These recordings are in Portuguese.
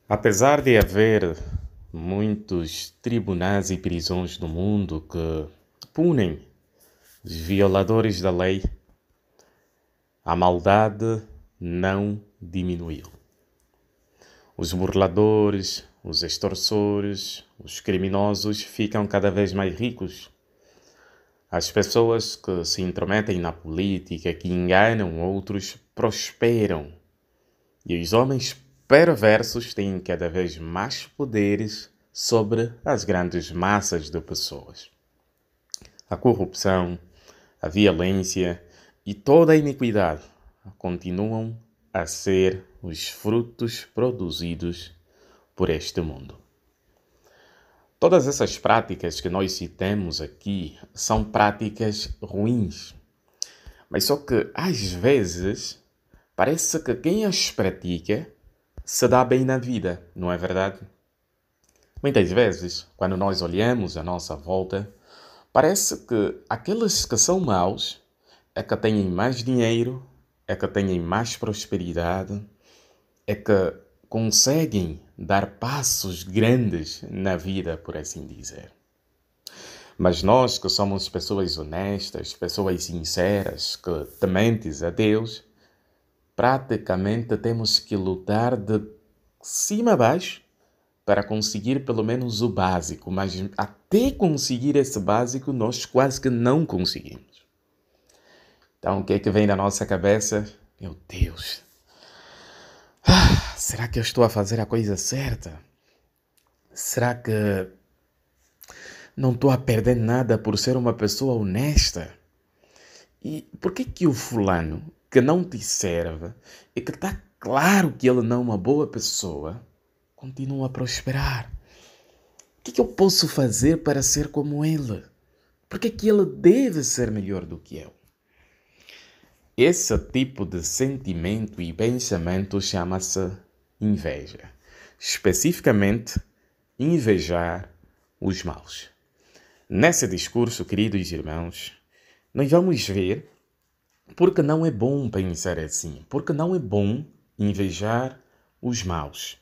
Apesar de haver muitos tribunais e prisões no mundo que punem os violadores da lei, a maldade não diminuiu. Os burladores, os extorsores, os criminosos ficam cada vez mais ricos. As pessoas que se intrometem na política, que enganam outros, prosperam. E os homens perversos têm cada vez mais poderes sobre as grandes massas de pessoas. A corrupção, a violência e toda a iniquidade continuam a ser os frutos produzidos por este mundo. Todas essas práticas que nós citamos aqui são práticas ruins, mas só que às vezes parece que quem as pratica se dá bem na vida, não é verdade? Muitas vezes, quando nós olhamos à nossa volta, parece que aqueles que são maus é que têm mais dinheiro, é que têm mais prosperidade, é que conseguem dar passos grandes na vida, por assim dizer. Mas nós que somos pessoas honestas, pessoas sinceras, que tementes a Deus, praticamente temos que lutar de cima a baixo para conseguir pelo menos o básico, mas até conseguir esse básico nós quase que não conseguimos. Então o que é que vem na nossa cabeça? Meu Deus, será que eu estou a fazer a coisa certa? Será que não estou a perder nada por ser uma pessoa honesta? E por que o fulano que não te serve e que está claro que ele não é uma boa pessoa continua a prosperar? O que eu posso fazer para ser como ele? Por que ele deve ser melhor do que eu? Esse tipo de sentimento e pensamento chama-se inveja. Especificamente, invejar os maus. Nesse discurso, queridos irmãos, nós vamos ver porque não é bom pensar assim, porque não é bom invejar os maus.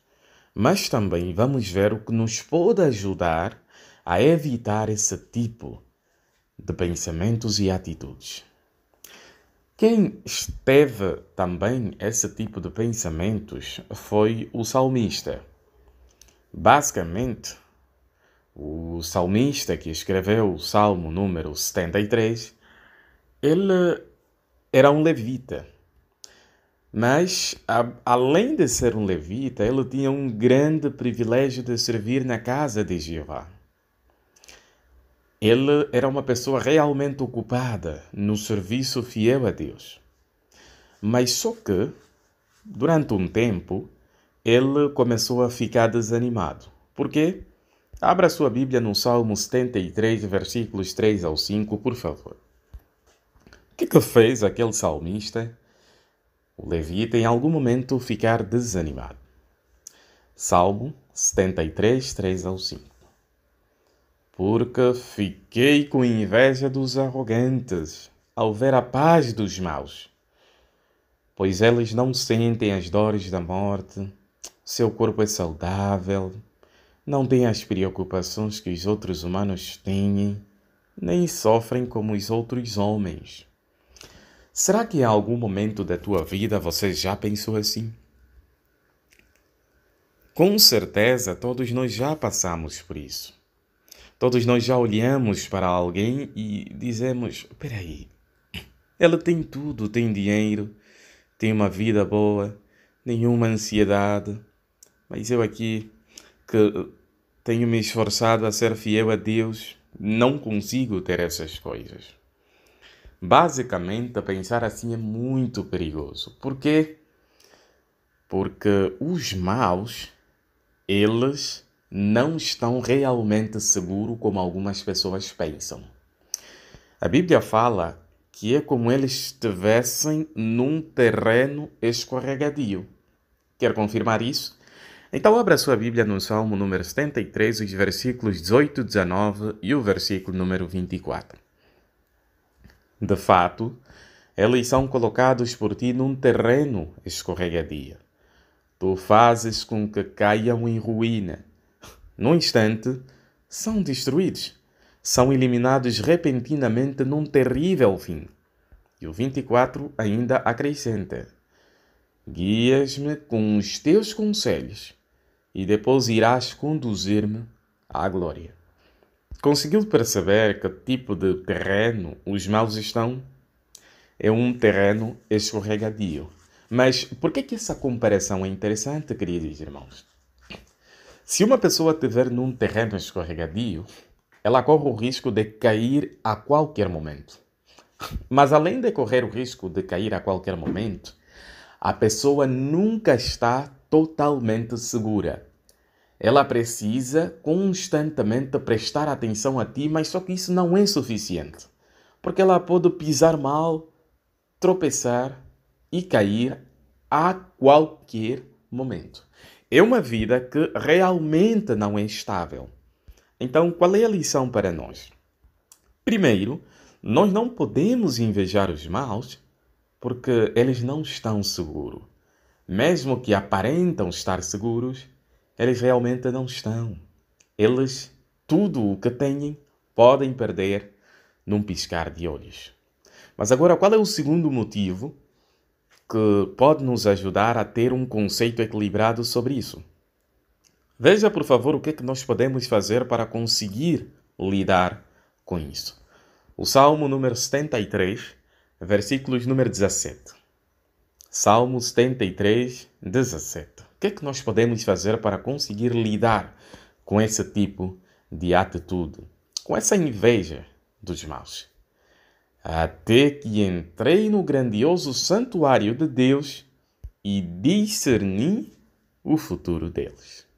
Mas também vamos ver o que nos pode ajudar a evitar esse tipo de pensamentos e atitudes. Quem esteve também esse tipo de pensamentos foi o salmista. Basicamente, o salmista que escreveu o Salmo número 73, ele era um levita. Mas, além de ser um levita, ele tinha um grande privilégio de servir na casa de Jeová. Ele era uma pessoa realmente ocupada no serviço fiel a Deus. Mas só que, durante um tempo, ele começou a ficar desanimado. Por quê? Abra sua Bíblia no Salmo 73, versículos 3 ao 5, por favor. O que fez aquele salmista, o levita, em algum momento ficar desanimado? Salmo 73, 3 ao 5. Porque fiquei com inveja dos arrogantes ao ver a paz dos maus, pois eles não sentem as dores da morte, seu corpo é saudável, não têm as preocupações que os outros humanos têm, nem sofrem como os outros homens. Será que em algum momento da tua vida você já pensou assim? Com certeza, todos nós já passamos por isso. Todos nós já olhamos para alguém e dizemos: peraí, ela tem tudo, tem dinheiro, tem uma vida boa, nenhuma ansiedade, mas eu aqui, que tenho me esforçado a ser fiel a Deus, não consigo ter essas coisas. Basicamente, pensar assim é muito perigoso. Por quê? Porque os maus, eles não estão realmente seguros como algumas pessoas pensam. A Bíblia fala que é como eles estivessem num terreno escorregadio. Quer confirmar isso? Então abra sua Bíblia no Salmo número 73, os versículos 18, 19 e o versículo número 24. De fato, eles são colocados por ti num terreno escorregadio. tu fazes com que caiam em ruína. No instante, são destruídos. São eliminados repentinamente num terrível fim. E o 24 ainda acrescenta: guias-me com os teus conselhos e depois irás conduzir-me à glória. Conseguiu perceber que tipo de terreno os maus estão? É um terreno escorregadio. Mas por que essa comparação é interessante, queridos irmãos? Se uma pessoa estiver num terreno escorregadio, ela corre o risco de cair a qualquer momento. Mas além de correr o risco de cair a qualquer momento, a pessoa nunca está totalmente segura. Ela precisa constantemente prestar atenção a ti, mas só que isso não é suficiente. Porque ela pode pisar mal, tropeçar e cair a qualquer momento. É uma vida que realmente não é estável. Então, qual é a lição para nós? Primeiro, nós não podemos invejar os maus porque eles não estão seguros. Mesmo que aparentam estar seguros, eles realmente não estão. Eles, tudo o que têm, podem perder num piscar de olhos. Mas agora, qual é o segundo motivo que pode nos ajudar a ter um conceito equilibrado sobre isso? Veja, por favor, o que é que nós podemos fazer para conseguir lidar com isso. O Salmo número 73, versículos número 17. Salmo 73, 17. O que é que nós podemos fazer para conseguir lidar com esse tipo de atitude, com essa inveja dos maus? Até que entrei no grandioso santuário de Deus e discerni o futuro deles.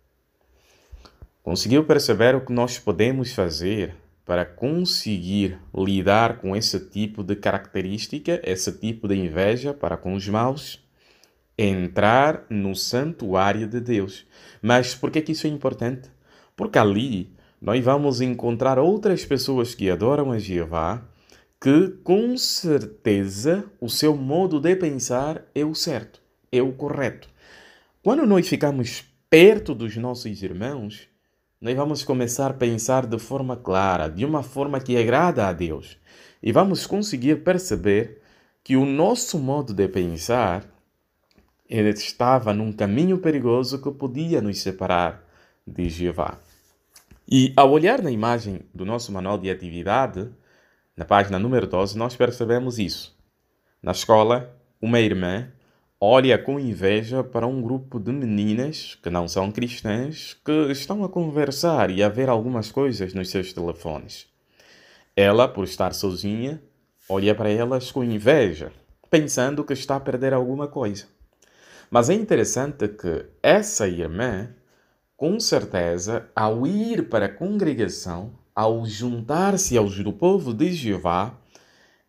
Conseguiu perceber o que nós podemos fazer para conseguir lidar com esse tipo de característica, esse tipo de inveja para com os maus? Entrar no santuário de Deus. Mas por que isso é importante? Porque ali nós vamos encontrar outras pessoas que adoram a Jeová, que com certeza o seu modo de pensar é o certo, é o correto. Quando nós ficamos perto dos nossos irmãos, nós vamos começar a pensar de forma clara, de uma forma que agrada a Deus. E vamos conseguir perceber que o nosso modo de pensar ele estava num caminho perigoso que podia nos separar de Jeová. E ao olhar na imagem do nosso manual de atividade, na página número 12, nós percebemos isso. Na escola, uma irmã olha com inveja para um grupo de meninas que não são cristãs que estão a conversar e a ver algumas coisas nos seus telefones. Ela, por estar sozinha, olha para elas com inveja, pensando que está a perder alguma coisa. Mas é interessante que essa irmã, com certeza, ao ir para a congregação, ao juntar-se aos do povo de Jeová,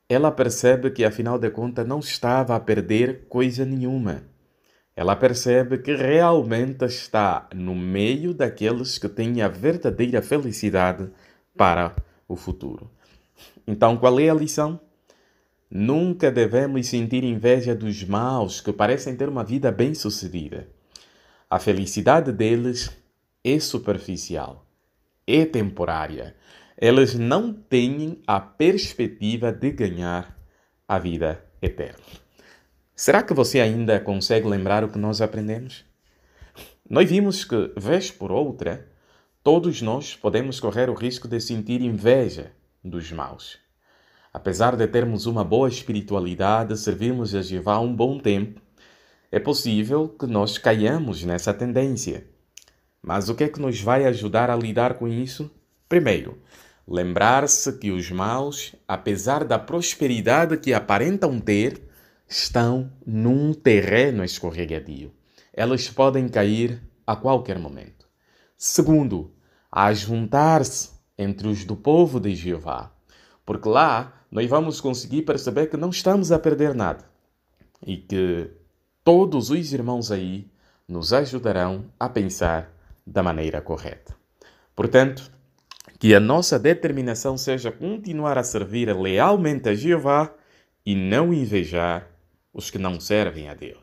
ela percebe que, afinal de contas, não estava a perder coisa nenhuma. Ela percebe que realmente está no meio daqueles que têm a verdadeira felicidade para o futuro. Então, qual é a lição? Nunca devemos sentir inveja dos maus que parecem ter uma vida bem-sucedida. A felicidade deles é superficial, é temporária. Eles não têm a perspectiva de ganhar a vida eterna. Será que você ainda consegue lembrar o que nós aprendemos? Nós vimos que, vez por outra, todos nós podemos correr o risco de sentir inveja dos maus. Apesar de termos uma boa espiritualidade, servirmos a Jeová um bom tempo, é possível que nós caiamos nessa tendência. Mas o que é que nos vai ajudar a lidar com isso? Primeiro, lembrar-se que os maus, apesar da prosperidade que aparentam ter, estão num terreno escorregadio. Elas podem cair a qualquer momento. Segundo, a juntar-se entre os do povo de Jeová, porque lá nós vamos conseguir perceber que não estamos a perder nada e que todos os irmãos aí nos ajudarão a pensar da maneira correta. Portanto, que a nossa determinação seja continuar a servir lealmente a Jeová e não invejar os que não servem a Deus.